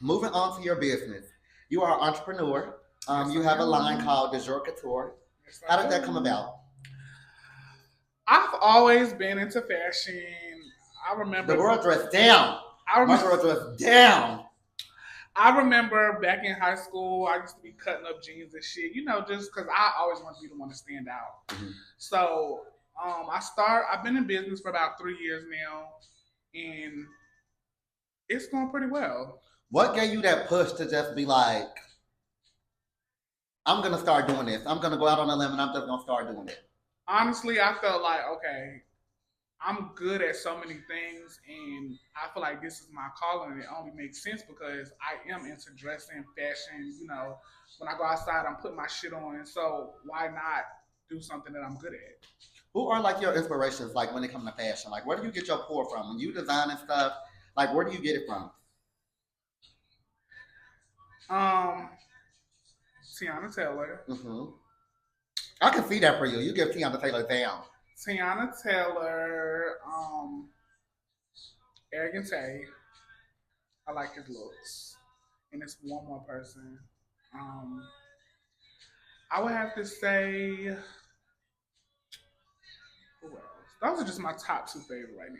Moving on to your business. You are an entrepreneur. Yes, You I have a line am. called Dajion Couture. Yes, How I did that come do. about? I've always been into fashion. I The remember. girl dressed down. I My remember. girl dressed down. I remember back in high school, I used to be cutting up jeans and shit. You know, just because I always want to be the one to stand out. Mhm. So I've been in business for about 3 years now, and it's going pretty well. What gave you that push to just be like, I'm gonna start doing this. I'm gonna go out on a limb and I'm just gonna start doing it. Honestly, I felt like okay, I'm good at so many things, and I feel like this is my calling. And it only makes sense because I am into dressing, fashion. You know, when I go outside, I'm putting my shit on. So why not do something that I'm good at? Who are like your inspirations like when it comes to fashion? Like where do you get your pour from? When you design and stuff, like where do you get it from? Um, Tiana Taylor, Hmm. I can see that for you. You give Tiana Taylor down. Tiana Taylor, Arrogant Tay. I like his looks, and it's one more person. Um, I would have to say who else? Those are just my top two favorite right now.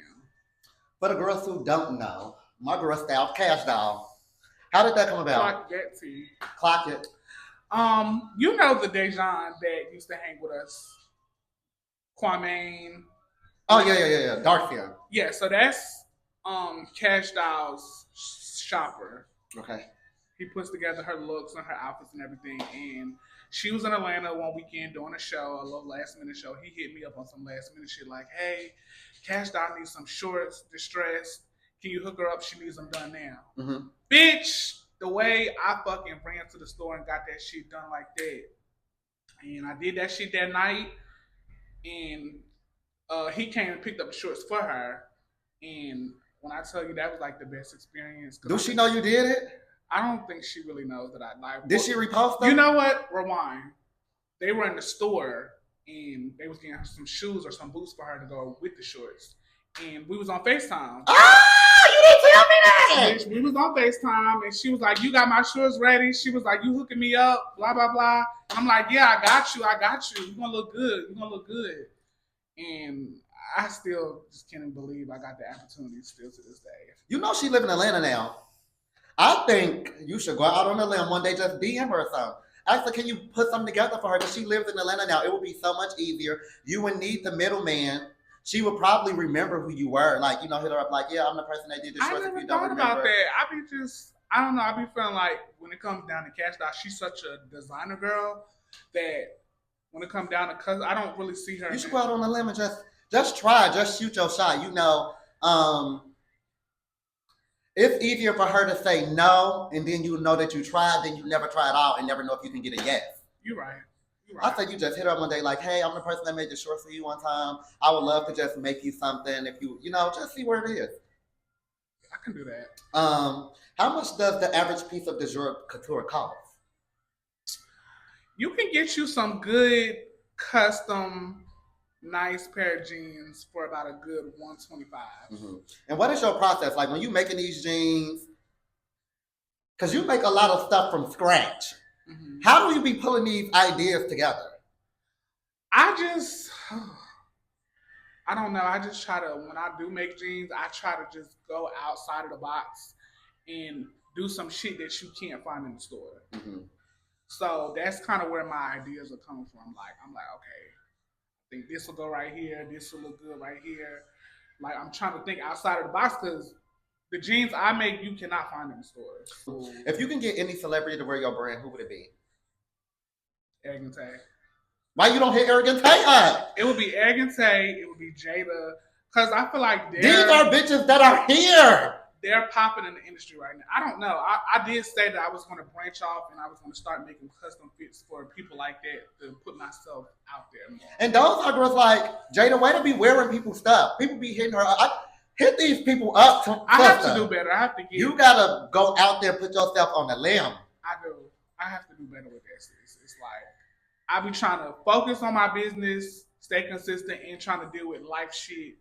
For the girls who don't know, my girl style Cash Doll. How did that come about? Clock that T. Clock it. You know the Dajion that used to hang with us, Kwame. Oh yeah, yeah, yeah, yeah. Dark skin. Yeah, so that's Cash Doll's shopper. Okay. He puts together her looks and her outfits and everything. And she was in Atlanta one weekend doing a show, a little last minute show. He hit me up on some last minute shit like, hey, Cash Doll needs some shorts, distressed. Can you hook her up? She needs them done now. Mm-hmm. Bitch, the way I fucking ran to the store and got that shit done like that. And I did that shit that night. And he came and picked up the shorts for her. And when I tell you that was like the best experience, Do because she know you did it? I don't think she really knows that I like. Did she repost them? You know what? Rewind. They were in the store and they was getting her some shoes or some boots for her to go with the shorts. And we was on FaceTime. Ah, you didn't tell me that. Bitch, we was on FaceTime and she was like, you got my shorts ready. She was like, you hooking me up, blah, blah, blah. And I'm like, yeah, I got you. I got you. You're going to look good. You're going to look good. And I still just can't believe I got the opportunity still to this day. You know she live in Atlanta now. I think you should go out on a limb one day, just DM her or something. Actually, can you put something together for her? Because she lives in Atlanta now. It would be so much easier. You would need the middleman. She would probably remember who you were. Like, hit her up like, yeah, I'm the person that did the I shorts if never you don't thought about remember. that. I be just, I don't know. I be feeling like when it comes down to Cash Doll, she's such a designer girl that when it comes down to cause I don't really see her. You should go out on a limb and just try, just shoot your shot. It's easier for her to say no, and then you know that you tried, then you never try it out and never know if you can get a yes. You're right. You're I right. said you just hit her up one day like, hey, I'm the person that made the shorts for you one time. I would love to just make you something if just see where it is. I can do that. How much does the average piece of Dajour couture cost? You can get you some good custom nice pair of jeans for about a good 125. Mm-hmm. And what is your process like when you making these jeans? Because you make a lot of stuff from scratch. Mm-hmm. How do you be pulling these ideas together? I just, I don't know. I just try to, when I do make jeans, I try to just go outside of the box and do some shit that you can't find in the store. Mm-hmm. So that's kind of where my ideas are coming from. Like, I'm like, okay, I think this will go right here. This will look good right here. Like, I'm trying to think outside of the box because the jeans I make, you cannot find in the stores. So, if you can get any celebrity to wear your brand, who would it be? Arrogant Tay. Why you don't hit Arrogant Tay up? It would be Arrogant Tay. It would be Jada. Because I feel like these are bitches that are here. They're popping in the industry right now. I don't know. I did say that I was going to branch off and I was going to start making custom fits for people like that to put myself out there more. And those are girls like Jada. Way to be wearing people's stuff. People be hitting her. Hit these people up. I have to do better. I have to get. You gotta go out there, put yourself on the limb. I do. I have to do better with that. It's like I be trying to focus on my business, stay consistent, and trying to deal with life shit.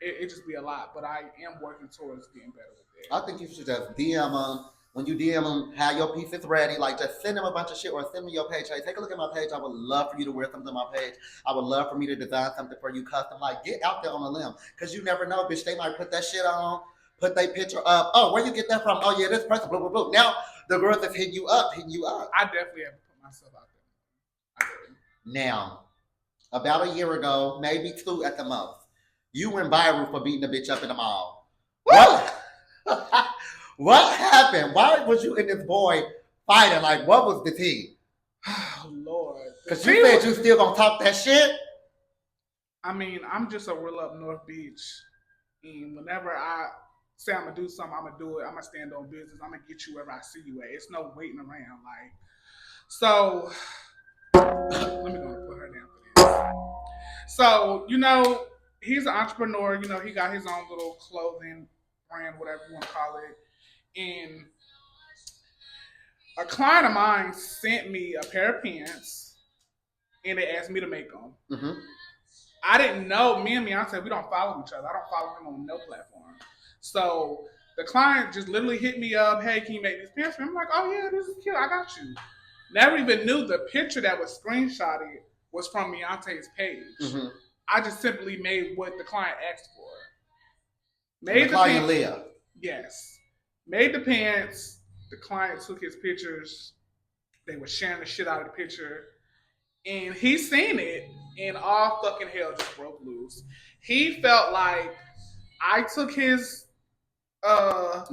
It just be a lot, but I am working towards getting better with that. I think you should just DM them, when you DM them, have your pieces ready. Like, just send them a bunch of shit or send me your page. Hey, take a look at my page. I would love for you to wear something on my page. I would love for me to design something for you custom. Like, get out there on a limb. Because you never know, bitch. They might put that shit on, put their picture up. Oh, where you get that from? Oh, yeah, this person, blah, blah, blah. Now, the girls that's hitting you up, hitting you up. I definitely have to put myself out there. Now, about a year ago, maybe 2 at the most, you went viral for beating a bitch up in the mall. What? What happened? Why was you and this boy fighting? Like, what was the tea? Oh, Lord. Because you said you still gonna talk that shit? I mean, I'm just a real up North Beach. And whenever I say I'm going to do something, I'm going to do it. I'm going to stand on business. I'm going to get you wherever I see you at. It's no waiting around. Like, so, let me go and put her down for this. So, you know, he's an entrepreneur. You know, he got his own little clothing brand, whatever you want to call it. And a client of mine sent me a pair of pants, and they asked me to make them. Mm-hmm. I didn't know. Me and Beyonce, we don't follow each other. I don't follow him on no platform. So the client just literally hit me up. Hey, can you make these pants for me? I'm like, oh yeah, this is cute. I got you. Never even knew the picture that was screenshotted was from Beyonce's page. Mm-hmm. I just simply made what the client asked for. Made the client Leah. Yes. Made the pants. The client took his pictures. They were sharing the shit out of the picture. And he seen it, and all fucking hell just broke loose. He felt like I took his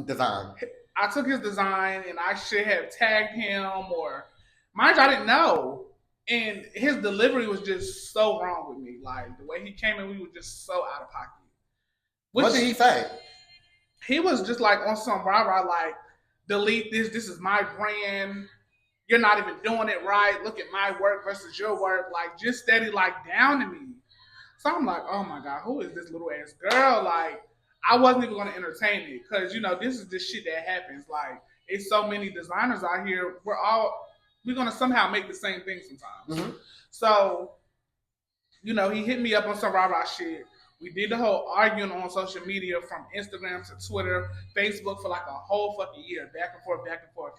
design. I took his design, and I should have tagged him, or mind you, I didn't know. And his delivery was just so wrong with me. Like the way he came in, we were just so out of pocket. What did he say? He was just like on some rah-rah, like, delete this. This is my brand. You're not even doing it right. Look at my work versus your work. Like, just steady, like, down to me. So I'm like, oh my God, who is this little ass girl? Like, I wasn't even going to entertain it. Because, you know, this is the shit that happens. Like, it's so many designers out here. We're going to somehow make the same thing sometimes. Mm-hmm. So, you know, he hit me up on some rah-rah shit. We did the whole arguing on social media from Instagram to Twitter, Facebook for like a whole fucking year, back and forth, back and forth.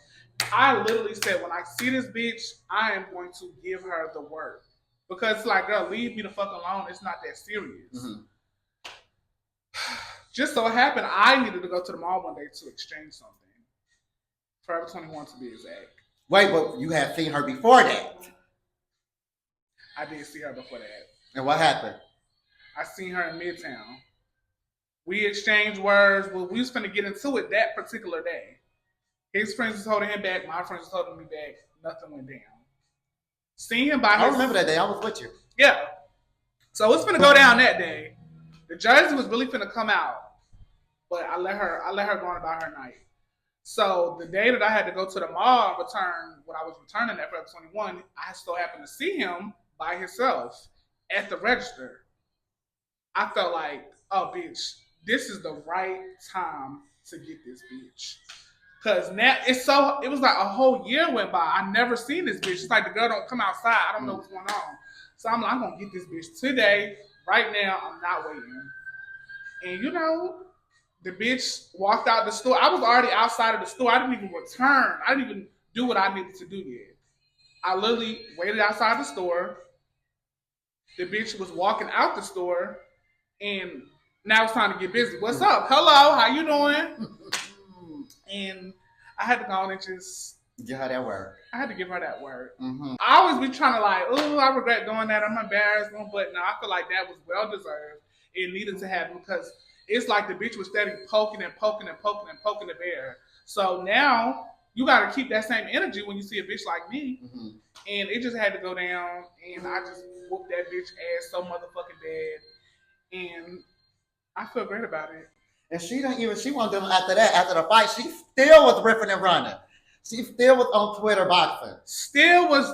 I literally said, when I see this bitch, I am going to give her the word. Because it's like, girl, leave me the fuck alone. It's not that serious. Mm-hmm. Just so it happened, I needed to go to the mall one day to exchange something. Forever 21 to be exact. Wait, but you had seen her before that? I did see her before that. And what happened? I seen her in Midtown. We exchanged words. Well, we was finna get into it that particular day. His friends was holding him back. My friends was holding me back. Nothing went down. Seen him by I remember that day. I was with you. Yeah. So it's finna go down that day. The jersey was really finna come out. But I let her go on about her night. So the day that I had to go to the mall and return, when I was returning at Forever 21, I still happened to see him by himself at the register. I felt like, oh, bitch, this is the right time to get this bitch. Because now it was like a whole year went by. I never seen this bitch. It's like the girl don't come outside. I don't know what's going on. So I'm like, I'm going to get this bitch today, right now. I'm not waiting. And you know, the bitch walked out the store. I was already outside of the store. I didn't even return. I didn't even do what I needed to do yet. I literally waited outside the store. The bitch was walking out the store. And now it's time to get busy. What's up? Hello, how you doing? And I had to go on and just give her that word. I had to give her that word. Mm-hmm. I always be trying to like, oh, I regret doing that. I'm embarrassed. But no, I feel like that was well deserved. It needed to happen because it's like the bitch was steady poking and poking and poking and poking the bear. So now you got to keep that same energy when you see a bitch like me. Mm-hmm. And it just had to go down. And I just whooped that bitch ass so motherfucking bad. And I feel great about it. And she wasn't doing after that. After the fight, she still was ripping and running. She still was on Twitter boxing. Still was.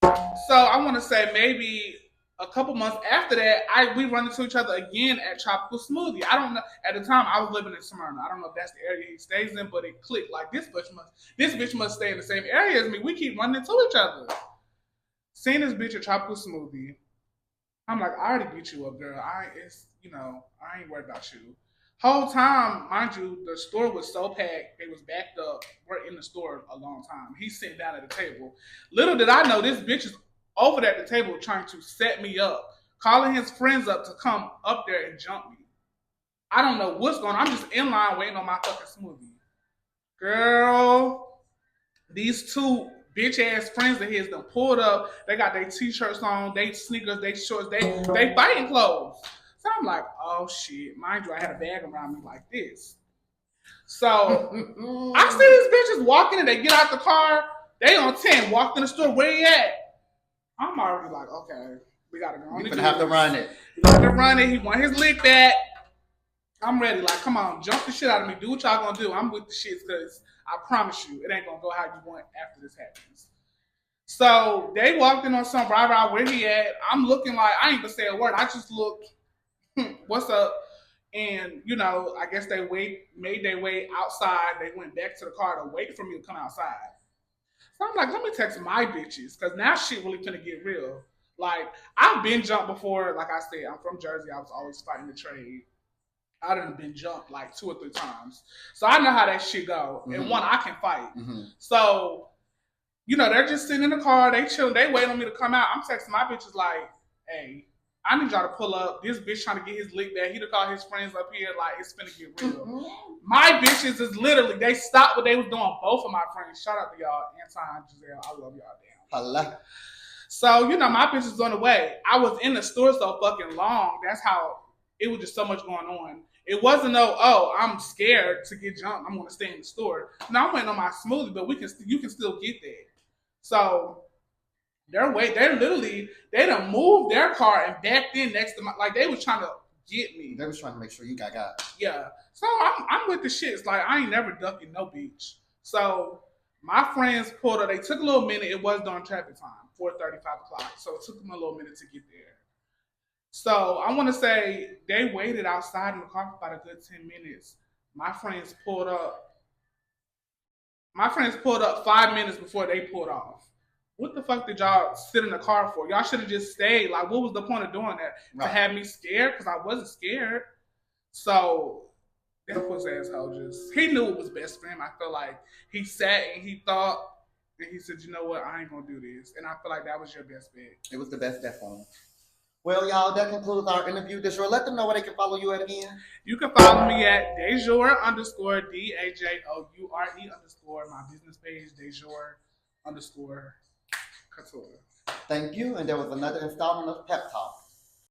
So I want to say maybe a couple months after that, we run into each other again at Tropical Smoothie. I don't know. At the time, I was living in Smyrna. I don't know if that's the area he stays in, but it clicked. Like, this bitch must stay in the same area as me. We keep running into each other. Seeing this bitch at Tropical Smoothie, I'm like, I already beat you up, girl. I ain't worried about you. Whole time, mind you, the store was so packed, they was backed up. We're in the store a long time. He's sitting down at the table. Little did I know this bitch is over there at the table trying to set me up, calling his friends up to come up there and jump me. I don't know what's going on. I'm just in line waiting on my fucking smoothie. Girl, these two bitch ass friends of his done pulled up. They got their t-shirts on, they sneakers, they shorts, they fighting clothes. So I'm like, oh shit. Mind you, I had a bag around me like this. So I see these bitches walking and they get out the car. They on 10, walked in the store, where he at? I'm already like, okay, we gotta go on. You're gonna have to run it. We gotta run it. He want his lick back. I'm ready. Like, come on, jump the shit out of me. Do what y'all gonna do. I'm with the shits because I promise you, it ain't gonna go how you want after this happens. So they walked in on some rah where he at. I'm looking like I ain't even say a word. I just looked, what's up? And you know, I guess they made their way outside. They went back to the car to wait for me to come outside. So I'm like, let me text my bitches because now shit really gonna get real. Like I've been jumped before. Like I said, I'm from Jersey. I was always fighting the trade. I done been jumped like 2 or 3 times. So I know how that shit go. Mm-hmm. And one, I can fight. Mm-hmm. So, you know, they're just sitting in the car, they chilling, they waiting on me to come out. I'm texting my bitches like, hey, I need y'all to pull up. This bitch trying to get his lick back. He to call his friends up here like it's finna get real. Mm-hmm. My bitches is literally, they stopped what they was doing. Both of my friends. Shout out to y'all, Anton, Giselle. I love y'all damn. Hello. So, you know, my bitch is on the way. I was in the store so fucking long. That's how it was just so much going on. It wasn't I'm scared to get jumped. I'm gonna stay in the store. No, I'm waiting on my smoothie, but you can still get that. So they done moved their car and backed in next to my, like they was trying to get me. They was trying to make sure you got. Yeah. So I'm with the shits. Like I ain't never ducking no beach. So my friends pulled up. They took a little minute. It was during traffic time, 4:30, 5 o'clock. So it took them a little minute to get there. So I want to say they waited outside in the car for about a good 10 minutes. My friends pulled up 5 minutes before they pulled off. What the fuck did y'all sit in the car for? Y'all should have just stayed. Like, what was the point of doing that? Right. To have me scared? Because I wasn't scared. So that pussy asshole he knew it was best for him. I feel like he sat and he thought, and he said, you know what, I ain't going to do this. And I feel like that was your best bet. It was the best bet for him. Well, y'all, that concludes our interview. Dajoure, let them know where they can follow you at again. You can follow me at Dajoure _ DAJOURE _ my business page, Dajoure _ couture. Thank you. And there was another installment of Pep Talk.